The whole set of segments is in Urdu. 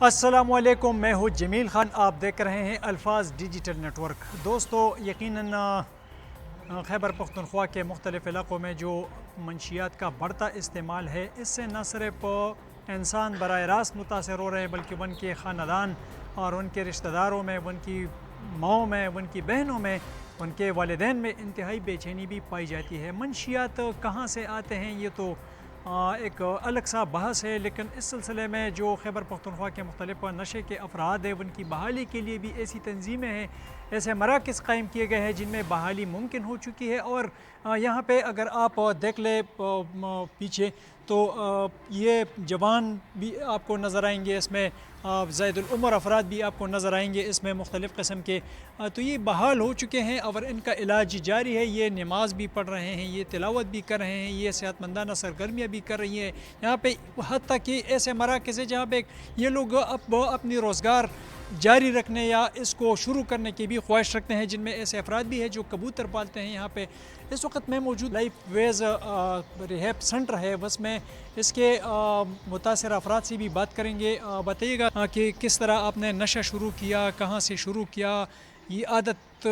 السلام علیکم، میں ہوں جمیل خان، آپ دیکھ رہے ہیں الفاظ ڈیجیٹل نیٹ ورک۔ دوستو یقیناً خیبر پختونخوا کے مختلف علاقوں میں جو منشیات کا بڑھتا استعمال ہے، اس سے نہ صرف انسان براہ راست متاثر ہو رہے ہیں بلکہ ان کے خاندان اور ان کے رشتہ داروں میں، ان کی ماؤں میں، ان کی بہنوں میں، ان کے والدین میں انتہائی بے چینی بھی پائی جاتی ہے۔ منشیات کہاں سے آتے ہیں یہ تو ایک الگ سا بحث ہے، لیکن اس سلسلے میں جو خیبر پختونخوا کے مختلف نشے کے افراد ہیں، ان کی بحالی کے لیے بھی ایسی تنظیمیں ہیں، ایسے مراکز قائم کیے گئے ہیں جن میں بحالی ممکن ہو چکی ہے۔ اور یہاں پہ اگر آپ دیکھ لیں پیچھے تو یہ جوان بھی آپ کو نظر آئیں گے، اس میں زائد العمر افراد بھی آپ کو نظر آئیں گے، اس میں مختلف قسم کے تو یہ بحال ہو چکے ہیں اور ان کا علاج جاری ہے۔ یہ نماز بھی پڑھ رہے ہیں، یہ تلاوت بھی کر رہے ہیں، یہ صحت مندانہ سرگرمیاں بھی کر رہی ہیں۔ یہاں پہ حتیٰ کہ ایسے مراکز ہیں جہاں پہ یہ لوگ اب اپنی روزگار جاری رکھنے یا اس کو شروع کرنے کی بھی خواہش رکھتے ہیں، جن میں ایسے افراد بھی ہیں جو کبوتر پالتے ہیں۔ یہاں پہ اس وقت میں موجود لائف ویز ریہیب سینٹر ہے، بس میں اس کے متاثرہ افراد سے بھی بات کریں گے۔ بتائیے گا کہ کس طرح آپ نے نشہ شروع کیا، کہاں سے شروع کیا، یہ عادت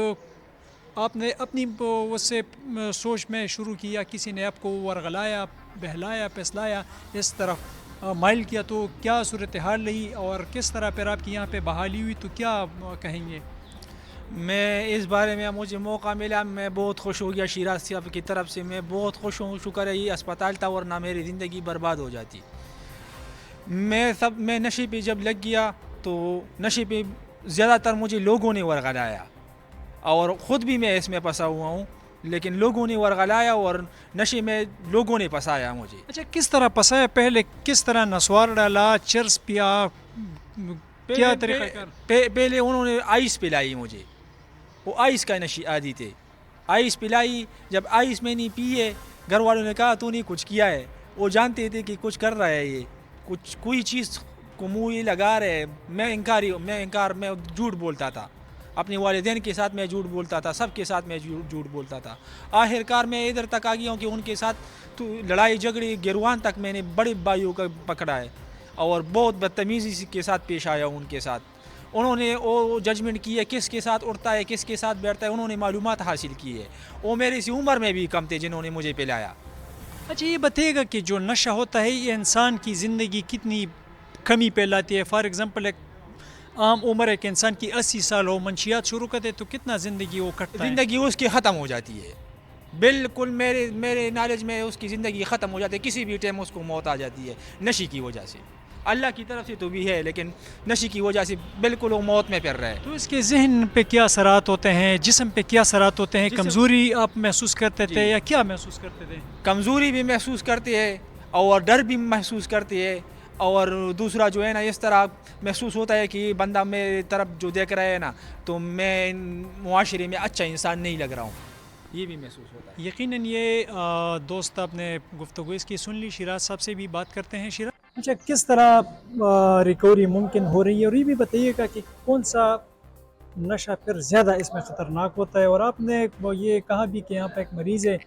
آپ نے اپنی اس سے سوچ میں شروع کیا، کسی نے آپ کو ورغلایا، بہلایا، پھسلایا، اس طرف مائل کیا، تو کیا صورتحال رہی اور کس طرح پھر آپ کی یہاں پہ بحالی ہوئی، تو کیا کہیں گے؟ میں اس بارے میں مجھے موقع ملا، میں بہت خوش ہو گیا شیراز صاحب کی طرف سے، میں بہت خوش ہوں، شکر ہے یہ اسپتال تھا ورنہ میری زندگی برباد ہو جاتی۔ میں نشے پہ جب لگ گیا تو نشے پہ زیادہ تر مجھے لوگوں نے ورغلایا اور خود بھی میں اس میں پھنسا ہوا ہوں، لیکن لوگوں نے ورغلایا اور نشے میں لوگوں نے پھنسایا مجھے۔ اچھا، کس طرح پھنسایا؟ پہلے کس طرح نسوار ڈالا، چرس پیا، کیا طریقہ کار؟ پہلے انہوں نے آئس پلائی مجھے، وہ آئس کا نشی عادی تھے، آئس پلائی۔ جب آئس میں نے پیے، گھر والوں نے کہا تو نے کچھ کیا ہے، وہ جانتے تھے کہ کچھ کر رہا ہے، یہ کچھ کوئی چیز کو منہ یہ لگا رہے ہے۔ میں جھوٹ بولتا تھا، اپنے والدین کے ساتھ میں جھوٹ بولتا تھا، سب کے ساتھ میں جھوٹ بولتا تھا۔ آخر کار میں ادھر تک آ گیا ہوں کہ ان کے ساتھ تو لڑائی جھگڑے گروان تک میں نے بڑے بھائیوں کا پکڑا ہے اور بہت بدتمیزی کے ساتھ پیش آیا ہوں ان کے ساتھ۔ انہوں نے وہ ججمنٹ کی ہے کس کے ساتھ اٹھتا ہے، کس کے ساتھ بیٹھتا ہے، انہوں نے معلومات حاصل کی ہے۔ وہ میری سی عمر میں بھی کم تھے جنہوں نے مجھے پلایا۔ اچھا، یہ بتائیے گا کہ جو نشہ ہوتا ہے یہ انسان کی زندگی کتنی کمی پہ لاتی ہے؟ فار ایگزامپل ایک عام عمر ایک انسان کی 80 سال ہو، منشیات شروع کرتے تو کتنا زندگی وہ کٹتا ہے؟ زندگی اس کی ختم ہو جاتی ہے، بالکل میرے نالج میں اس کی زندگی ختم ہو جاتی ہے، کسی بھی ٹائم اس کو موت آ جاتی ہے نشے کی وجہ سے۔ اللہ کی طرف سے تو بھی ہے لیکن نشے کی وجہ سے بالکل وہ موت میں پھر رہا ہے۔ تو اس کے ذہن پہ کیا اثرات ہوتے ہیں، جسم پہ کیا اثرات ہوتے ہیں؟ کمزوری آپ محسوس کرتے تھے یا کیا محسوس کرتے تھے؟ کمزوری بھی محسوس کرتے ہیں اور ڈر بھی محسوس کرتے ہیں، اور دوسرا جو ہے نا اس طرح محسوس ہوتا ہے کہ یہ بندہ میرے طرف جو دیکھ رہا ہے نا تو میں معاشرے میں اچھا انسان نہیں لگ رہا ہوں، یہ بھی محسوس ہوتا ہے۔ یقیناً یہ دوست آپ نے گفتگو اس کی سن لی، شیراز صاحب سے بھی بات کرتے ہیں۔ شیراز، اچھا، کس طرح ریکوری ممکن ہو رہی ہے، اور یہ بھی بتائیے گا کہ کون سا نشہ پھر زیادہ اس میں خطرناک ہوتا ہے؟ اور آپ نے یہ کہا بھی کہ یہاں پہ ایک مریض ہے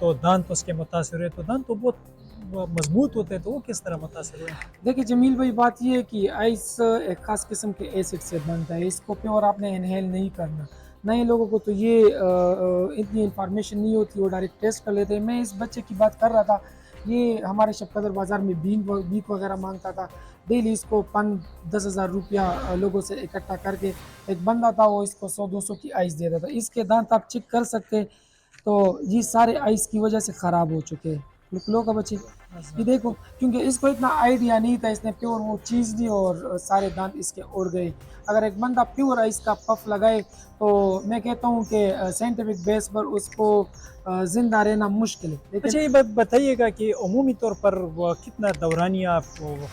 تو دانت اس کے متاثر ہوئے، تو دانت تو بہت مضبوط ہوتے ہیں، تو وہ کس طرح متاثر ہوئے؟ دیکھیے جمیل بھائی، بات یہ ہے کہ آئس ایک خاص قسم کے ایسڈ سے بنتا ہے، اس کو پیور آپ نے انہیل نہیں کرنا۔ نئے لوگوں کو تو یہ اتنی انفارمیشن نہیں ہوتی، وہ ڈائریکٹ ٹیسٹ کر لیتے ہیں۔ میں اس بچے کی بات کر رہا تھا، یہ ہمارے شب قدر بازار میں بیک وغیرہ مانگتا تھا، ڈیلی اس کو 10,000 روپیہ لوگوں سے اکٹھا کر کے ایک بندہ تھا، وہ اس کو 100-200 کی آئس دیتا تھا۔ اس کے دانت آپ چیک کر سکتے، تو یہ سارے آئس کی وجہ سے خراب ہو چکے ہیں۔ لوگ کا بچے یہ دیکھو، کیونکہ اس کو اتنا آئیڈیا نہیں تھا، اس نے پیور وہ چیز دی اور سارے دانت اس کے اڑ گئے۔ اگر ایک بندہ پیور آئس کا پف لگائے تو میں کہتا ہوں کہ سائنٹیفک بیس پر اس کو زندہ رہنا مشکل ہے۔ اچھا، یہ بتائیے گا کہ عمومی طور پر وہ کتنا دورانیہ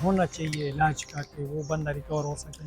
ہونا چاہیے علاج کا کہ وہ بندہ ریکور ہو سکے؟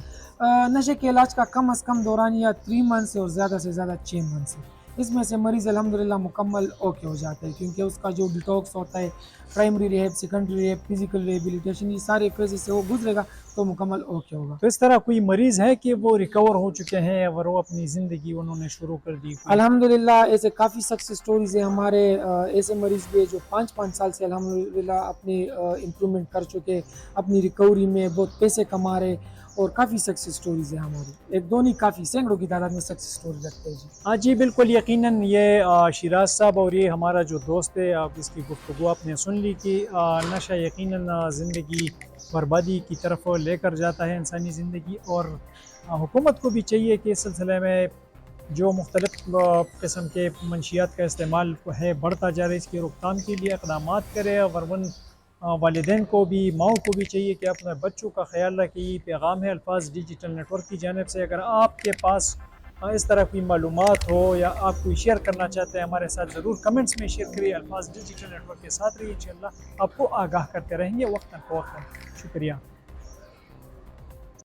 نشے کے علاج کا کم از کم دورانیہ 3 منتھ سے اور زیادہ سے زیادہ 6 منتھ سے۔ اس میں سے مریض الحمدللہ مکمل اوکے ہو جاتا ہے، کیونکہ اس کا جو ڈیٹاکس ہوتا ہے، primary rehab, secondary rehab, physical rehabilitation, یہ سارے فیزز سے وہ گزرے گا تو مکمل اوکے ہوگا۔ تو اس طرح کوئی مریض ہے کہ وہ ریکور ہو چکے ہیں اور وہ اپنی زندگی انہوں نے شروع کر دی؟ الحمدللہ ایسے کافی سکسیس سٹوریز ہیں ہمارے، ایسے مریض بھی ہیں جو 5 سال سے الحمدللہ اپنی امپرومنٹ کر چکے، اپنی ریکوری میں بہت پیسے کما رہے، اور کافی سکسیس سٹوریز ہیں ہماری، ایک دو نہیں کافی سینکڑوں کی تعداد میں سکسیس سٹوری رکھتے ہیں جی۔ ہاں جی بالکل، یقیناً یہ شیراز صاحب اور یہ ہمارا جو دوست ہے، آپ اس کی گفتگو آپ نے سن لی کہ نشہ یقیناً زندگی بربادی کی طرف لے کر جاتا ہے انسانی زندگی، اور حکومت کو بھی چاہیے کہ اس سلسلے میں جو مختلف قسم کے منشیات کا استعمال ہے بڑھتا جا رہا ہے، اس کی روک تھام کے لیے اقدامات کرے، اور والدین کو بھی، ماؤں کو بھی چاہیے کہ اپنے بچوں کا خیال رکھے۔ یہ پیغام ہے الفاظ ڈیجیٹل نیٹ ورک کی جانب سے۔ اگر آپ کے پاس اس طرح کی معلومات ہو یا آپ کوئی شیئر کرنا چاہتے ہیں ہمارے ساتھ، ضرور کمنٹس میں شیئر کریے۔ الفاظ ڈیجیٹل نیٹ ورک کے ساتھ رہیے، انشاءاللہ آپ کو آگاہ کرتے رہیں گے وقتاً فوقتاً۔ شکریہ۔